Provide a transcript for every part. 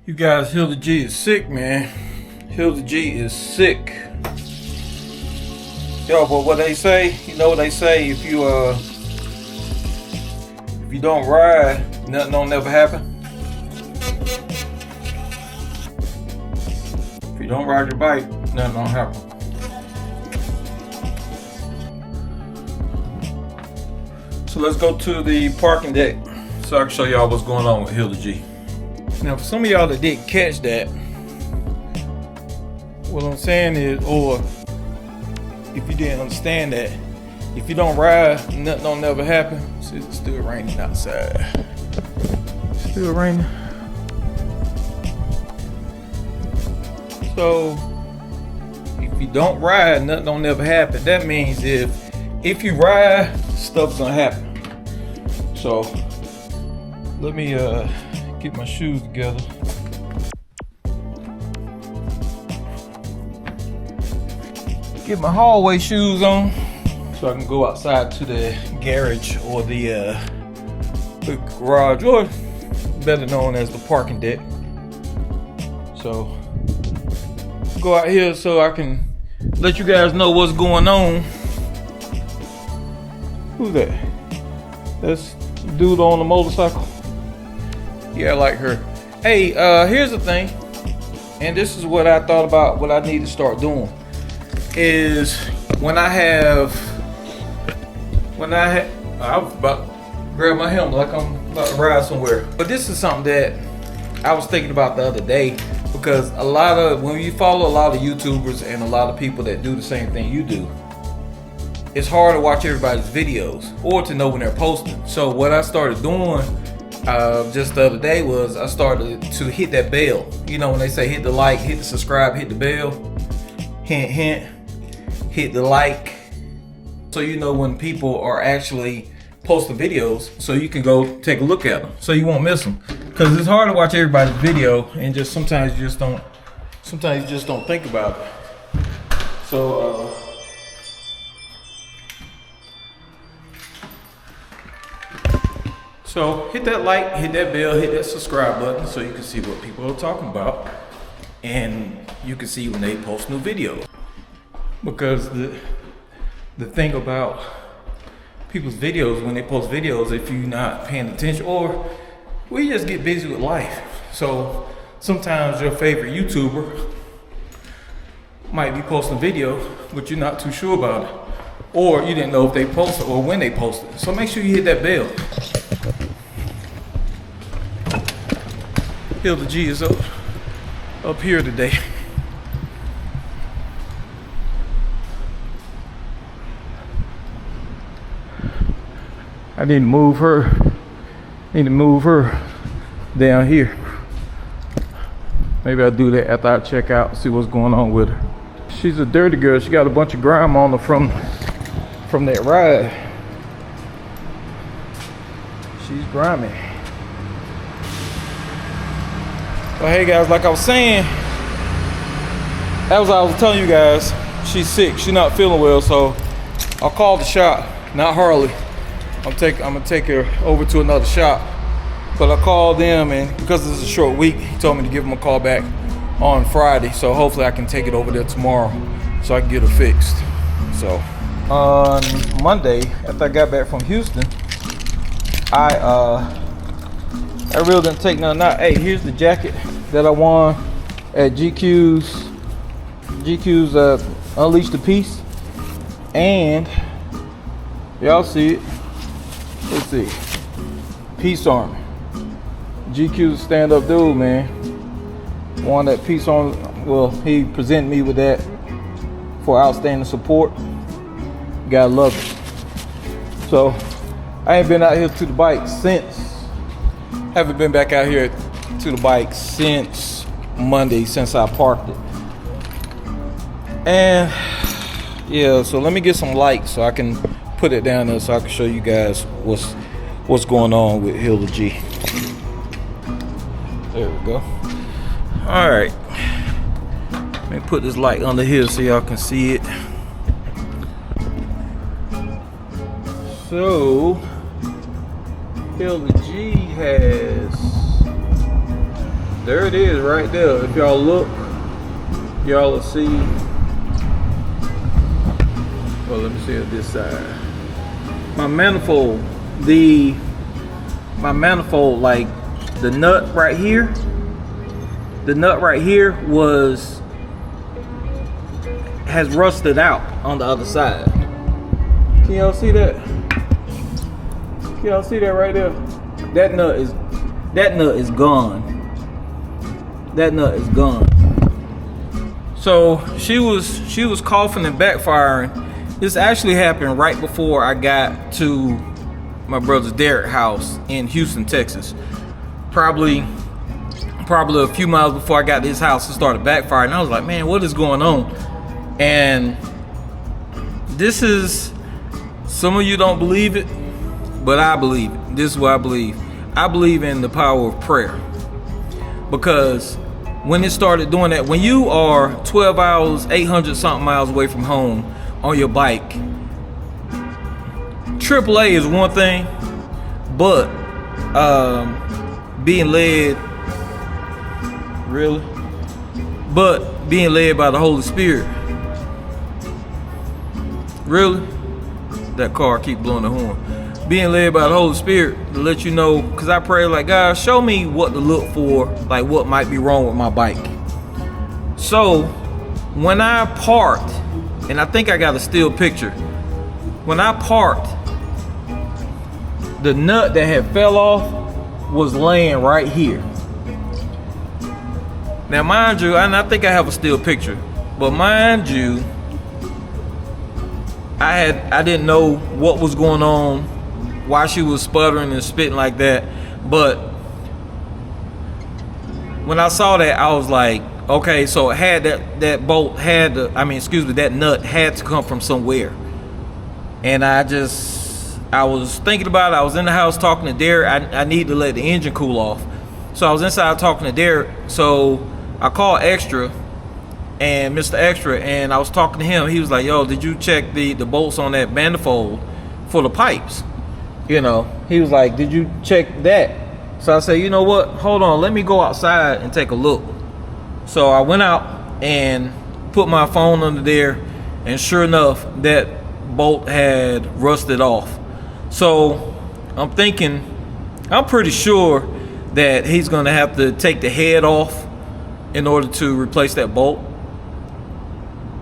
You guys, Hilda G is sick, man. Hilda G is sick. Yo, but what they say, you know what they say, if you don't ride, nothing don't never happen. If you don't ride your bike, nothing don't happen. So let's go to the parking deck so I can show y'all what's going on with Hilda G. Now, for some of y'all that didn't catch that, what I'm saying is, or if you didn't understand that, if you don't ride, nothing don't never happen. See, it's still raining outside. Still raining. So, if you don't ride, nothing don't never happen. That means if you ride, stuff's gonna happen. So, let me get my shoes together. Get my hallway shoes on so I can go outside to the garage or the garage, or better known as the parking deck. So go out here so I can let you guys know what's going on. Who's that? That's the dude on the motorcycle. Yeah, I like her. Hey, here's the thing, and this is what I thought about what I need to start doing. Is when I was about to grab my helmet like I'm about to ride somewhere. But this is something that I was thinking about the other day, because when you follow a lot of YouTubers and a lot of people that do the same thing you do, it's hard to watch everybody's videos or to know when they're posting. So what I started doing just the other day was I started to hit that bell. You know, when they say hit the like, hit the subscribe, hit the bell, hint, hint. Hit the like, so you know when people are actually posting videos, so you can go take a look at them, so you won't miss them. Because it's hard to watch everybody's video, and just sometimes you just don't think about it. So hit that like, hit that bell, hit that subscribe button, so you can see what people are talking about, and you can see when they post new videos. Because the thing about people's videos, when they post videos, if you're not paying attention, or we just get busy with life. So sometimes your favorite YouTuber might be posting a video, but you're not too sure about it, or you didn't know if they posted or when they posted. So make sure you hit that bell. Hilda G is up here today. I need to move her. Down here. Maybe I'll do that after I check out, see what's going on with her. She's a dirty girl. She got a bunch of grime on her from that ride. She's grimy. Well, hey guys, like I was saying, as I was telling you guys, she's sick. She's not feeling well, so I'll call the shop, not Harley. I'm gonna take her over to another shop, but I called them, and because it's a short week, he told me to give him a call back on Friday. So hopefully I can take it over there tomorrow, so I can get her fixed. So on Monday, after I got back from Houston, I really didn't take nothing out. Hey, here's the jacket that I won at GQ's Unleash the Peace, and y'all see it. Let's see. Peace Army. GQ's a stand-up dude, man. Won that Peace Army. Well, he presented me with that for outstanding support. Gotta love it. So, I ain't been out here to the bike since. Haven't been back out here to the bike since Monday, since I parked it. And, yeah, so let me get some lights so I can put it down there so I can show you guys what's going on with Hilda G. There we go. All right. Let me put this light under here so y'all can see it. So, Hilda G has there it is right there. If y'all look, y'all will see. Well, let me see on this side. My manifold, like the nut right here. The nut right here has rusted out on the other side. Can y'all see that? Can y'all see that right there? That nut is gone. That nut is gone. So she was coughing and backfiring. This actually happened right before I got to my brother's Derek house in Houston, Texas. Probably a few miles before I got to his house, it started backfiring. I was like, man, what is going on? And this is, some of you don't believe it, but I believe it. This is what I believe. I believe in the power of prayer. Because when it started doing that, when you are 12 hours, 800 something miles away from home on your bike, AAA is one thing, but being led by the Holy Spirit. Really? That car keep blowing the horn. Being led by the Holy Spirit to let you know, because I pray like, God, show me what to look for, like what might be wrong with my bike. So when I parked, and I think I got a still picture, when I parked, the nut that had fell off was laying right here. Now mind you, and I think I have a still picture, but mind you, I didn't know what was going on, why she was sputtering and spitting like that. But when I saw that, I was like, okay, so it had that bolt had to, that nut had to come from somewhere. And I was thinking about it. I was in the house talking to Derek. I need to let the engine cool off. So I was inside talking to Derek. So I called Extra, and Mr. Extra, and I was talking to him. He was like, yo, did you check the bolts on that manifold for the pipes? You know, he was like, did you check that? So I said, you know what? Hold on, let me go outside and take a look. So I went out and put my phone under there, and sure enough, that bolt had rusted off. So I'm pretty sure that he's gonna have to take the head off in order to replace that bolt.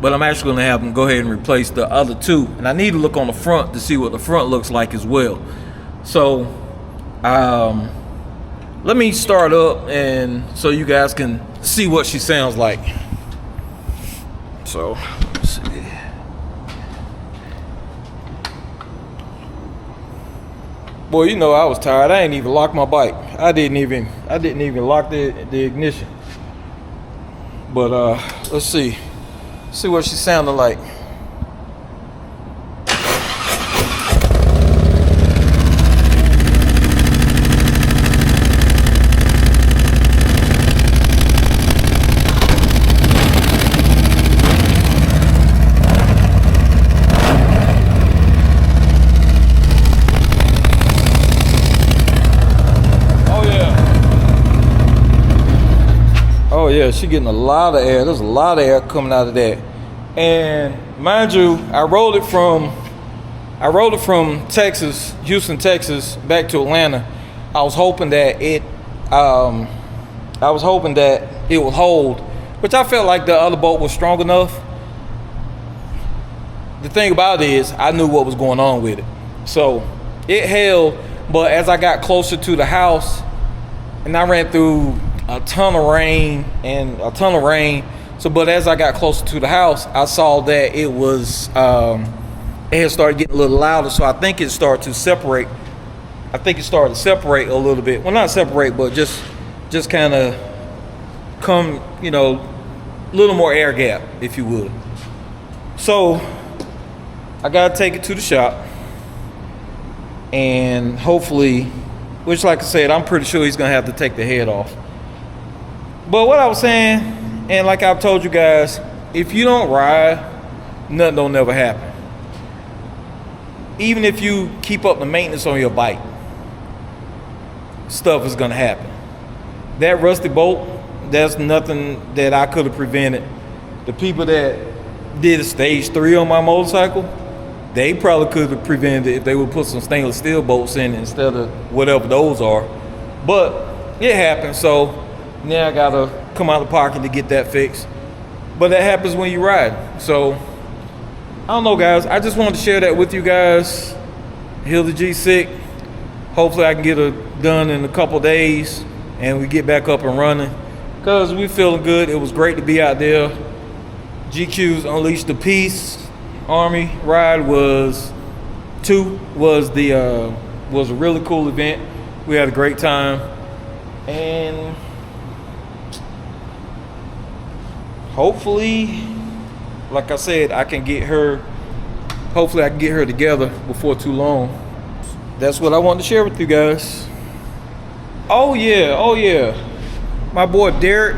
But I'm actually gonna have him go ahead and replace the other two. And I need to look on the front to see what the front looks like as well. So let me start up, and so you guys can see what she sounds like. So let's see. Boy, you know I was tired. I ain't even locked my bike. I didn't even lock the ignition. But let's see what she sounded like. Oh yeah, she getting a lot of air. There's a lot of air coming out of that. And mind you, I rode it from Texas, Houston, Texas, back to Atlanta. I was hoping that it would hold, which I felt like the other bolt was strong enough. The thing about it is, I knew what was going on with it, so it held. But as I got closer to the house, and I ran through a ton of rain. So, but as I got closer to the house, I saw that it had started getting a little louder. So I think it started to separate. A little bit. Well, not separate, but just kind of come, a little more air gap, if you would. So I gotta take it to the shop, and hopefully, which, like I said, I'm pretty sure he's gonna have to take the head off. But what I was saying, and like I've told you guys, if you don't ride, nothing don't never happen. Even if you keep up the maintenance on your bike, stuff is gonna happen. That rusty bolt, There's nothing that I could have prevented. The people that did a stage 3 on my motorcycle, they probably could have prevented it if they would put some stainless steel bolts in it instead of whatever those are. But it happened, so now I gotta come out of pocket to get that fixed. But that happens when you ride. So I don't know, guys. I just wanted to share that with you guys. Hilda G sick. Hopefully I can get her done in a couple days and we get back up and running, because we feeling good. It was great to be out there. GQ's Unleash the Peace Army ride was a really cool event. We had a great time, and hopefully, like I said, I can get her together before too long. That's what I wanted to share with you guys. Oh yeah. My boy Derek,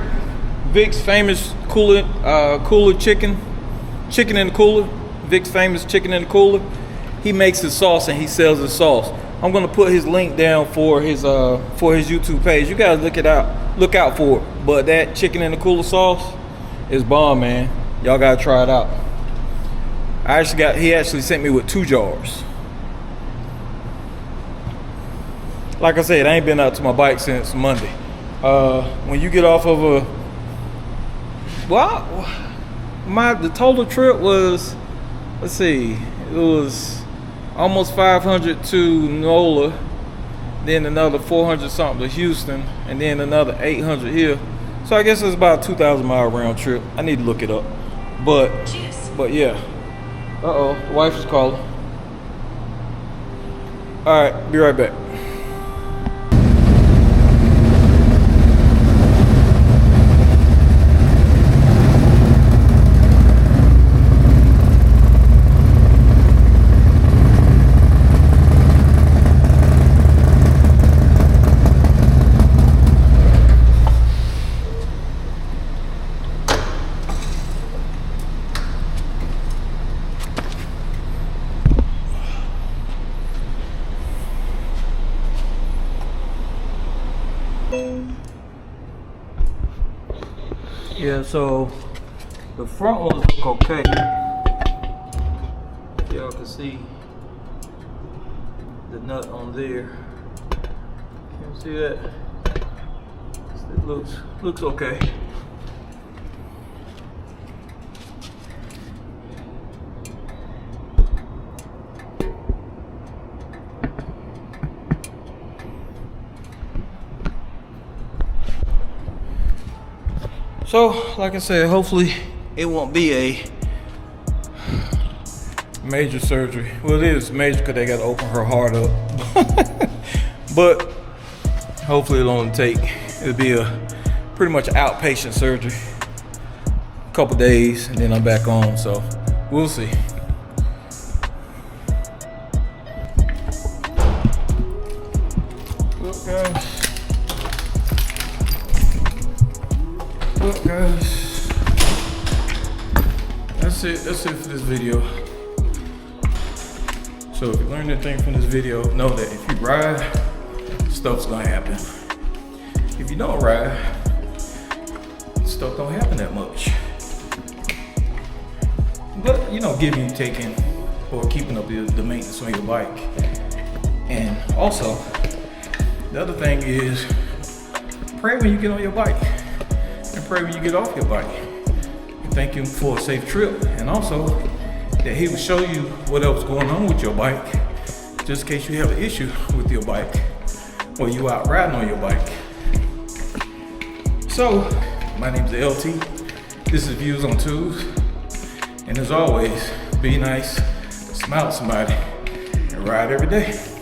Vic's famous cooler chicken in the cooler. Vic's famous chicken in the cooler. He makes his sauce and he sells his sauce. I'm gonna put his link down for his YouTube page. You guys look out for it. But that chicken in the cooler sauce is bomb, man. Y'all gotta try it out. He actually sent me with 2 jars. Like I said, I ain't been out to my bike since Monday. When you get off of the total trip was, let's see, it was almost 500 to NOLA, then another 400 something to Houston, and then another 800 here. So I guess it's about a 2,000 mile round trip. I need to look it up. But yeah. Uh-oh, the wife is calling. All right, be right back. Yeah, so the front ones look okay. Y'all can see the nut on there. Can you see that? It looks okay. So, like I said, hopefully it won't be a major surgery. Well, it is major because they got to open her heart up. But hopefully it'll be a pretty much outpatient surgery. A couple days and then I'm back on, so we'll see. Look guys, that's it for this video. So if you learned anything from this video, know that if you ride, stuff's gonna happen. If you don't ride, stuff don't happen that much. But giving and taking or keeping up the maintenance on your bike. And also, the other thing is pray when you get on your bike. And pray when you get off your bike. And thank him for a safe trip. And also that he will show you what else going on with your bike, just in case you have an issue with your bike or you out riding on your bike. So, my name's LT. This is Views on Tubes. And as always, be nice, smile at somebody, and ride every day.